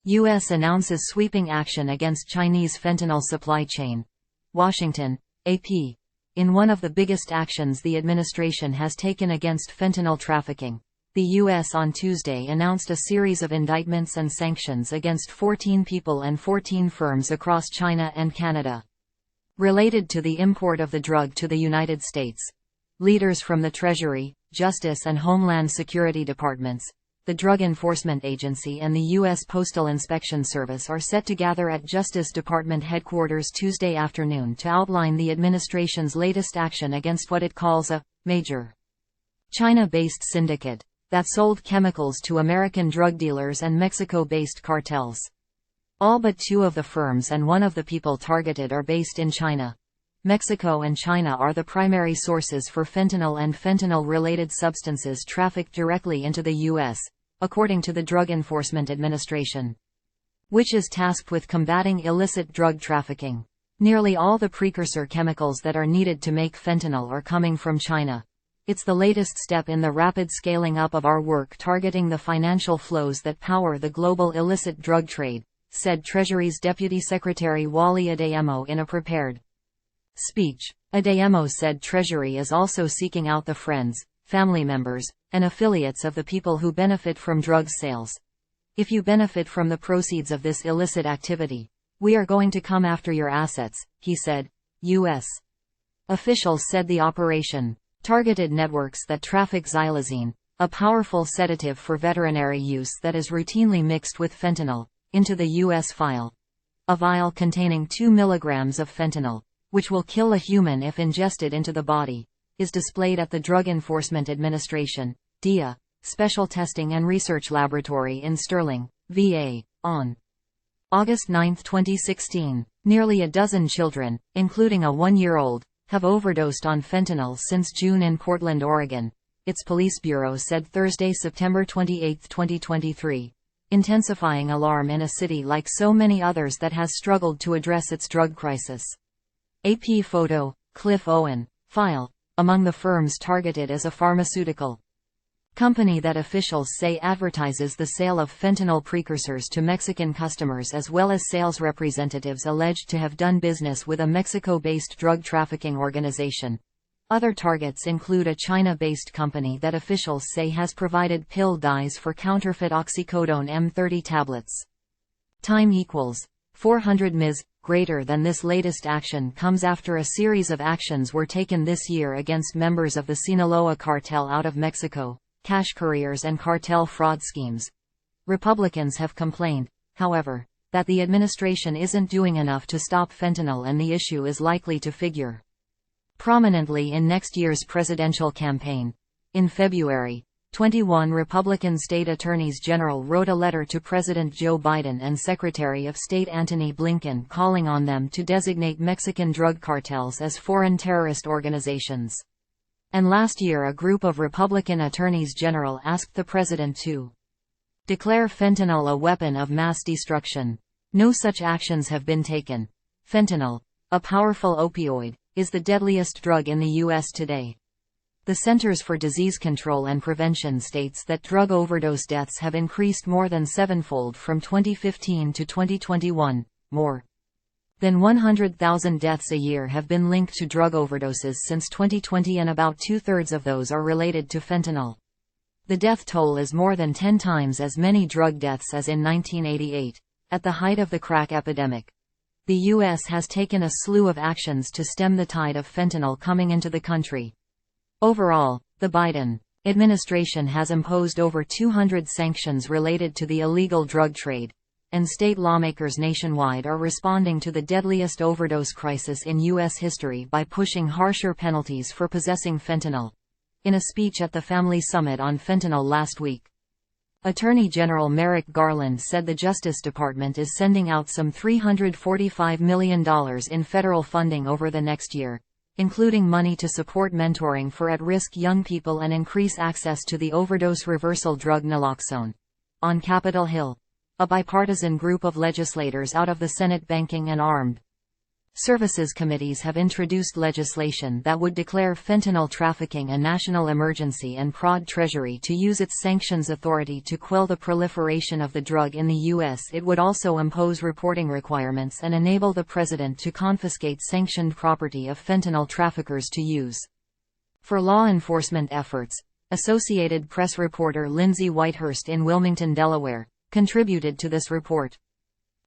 U.S. announces sweeping action against Chinese fentanyl supply chain. Washington, AP. In one of the biggest actions the administration has taken against fentanyl trafficking, the U.S. on Tuesday announced a series of indictments and sanctions against 14 people and 14 firms across China and Canada, related to the import of the drug to the United States. Leaders from the Treasury, Justice and Homeland Security departments, the Drug Enforcement Agency and the U.S. Postal Inspection Service are set to gather at Justice Department headquarters Tuesday afternoon to outline the administration's latest action against what it calls a major China-based syndicate that sold chemicals to American drug dealers and Mexico-based cartels. All but two of the firms and one of the people targeted are based in China. Mexico and China are the primary sources for fentanyl and fentanyl-related substances trafficked directly into the U.S., according to the Drug Enforcement Administration, which is tasked with combating illicit drug trafficking. Nearly all the precursor chemicals that are needed to make fentanyl are coming from China. It's the latest step in the rapid scaling up of our work targeting the financial flows that power the global illicit drug trade, said Treasury's Deputy Secretary Wally Adeyemo in a prepared speech. Adeyemo said Treasury is also seeking out the friends, family members, and affiliates of the people who benefit from drug sales. If you benefit from the proceeds of this illicit activity, we are going to come after your assets, he said. U.S. officials said the operation targeted networks that traffic xylazine, a powerful sedative for veterinary use that is routinely mixed with fentanyl, into the U.S. vial. A vial containing 2 milligrams of fentanyl, which will kill a human if ingested into the body, is displayed at the Drug Enforcement Administration, DEA, Special Testing and Research Laboratory in Sterling, VA, on August 9, 2016. Nearly a dozen children, including a 1-year-old, have overdosed on fentanyl since June in Portland, Oregon, its police bureau said Thursday, September 28, 2023, intensifying alarm in a city like so many others that has struggled to address its drug crisis. AP photo, Cliff Owen, file. Among the firms targeted is a pharmaceutical company that officials say advertises the sale of fentanyl precursors to Mexican customers, as well as sales representatives alleged to have done business with a Mexico-based drug trafficking organization. Other targets include a China-based company that officials say has provided pill dyes for counterfeit oxycodone M30 tablets. Time equals 400 ms. Greater than this latest action comes after a series of actions were taken this year against members of the Sinaloa cartel out of Mexico, cash couriers and cartel fraud schemes. Republicans have complained, however, that the administration isn't doing enough to stop fentanyl, and the issue is likely to figure prominently in next year's presidential campaign. In February, 21 Republican state attorneys general wrote a letter to President Joe Biden and Secretary of State Antony Blinken calling on them to designate Mexican drug cartels as foreign terrorist organizations. And last year a group of Republican attorneys general asked the president to declare fentanyl a weapon of mass destruction. No such actions have been taken. Fentanyl, a powerful opioid, is the deadliest drug in the U.S. today. The Centers for Disease Control and Prevention states that drug overdose deaths have increased more than sevenfold from 2015 to 2021. More than 100,000 deaths a year have been linked to drug overdoses since 2020, and about 2/3 of those are related to fentanyl. The death toll is more than 10 times as many drug deaths as in 1988, at the height of the crack epidemic. The U.S. has taken a slew of actions to stem the tide of fentanyl coming into the country. Overall, the Biden administration has imposed over 200 sanctions related to the illegal drug trade, and state lawmakers nationwide are responding to the deadliest overdose crisis in U.S. history by pushing harsher penalties for possessing fentanyl. In a speech at the Family Summit on Fentanyl last week, Attorney General Merrick Garland said the Justice Department is sending out some $345 million in federal funding over the next year, including money to support mentoring for at-risk young people and increase access to the overdose reversal drug naloxone. On Capitol Hill, a bipartisan group of legislators out of the Senate Banking and Armed Services committees have introduced legislation that would declare fentanyl trafficking a national emergency and prod Treasury to use its sanctions authority to quell the proliferation of the drug in the U.S. It would also impose reporting requirements and enable the president to confiscate sanctioned property of fentanyl traffickers to use for law enforcement efforts. Associated Press reporter Lindsay Whitehurst in Wilmington, Delaware, contributed to this report.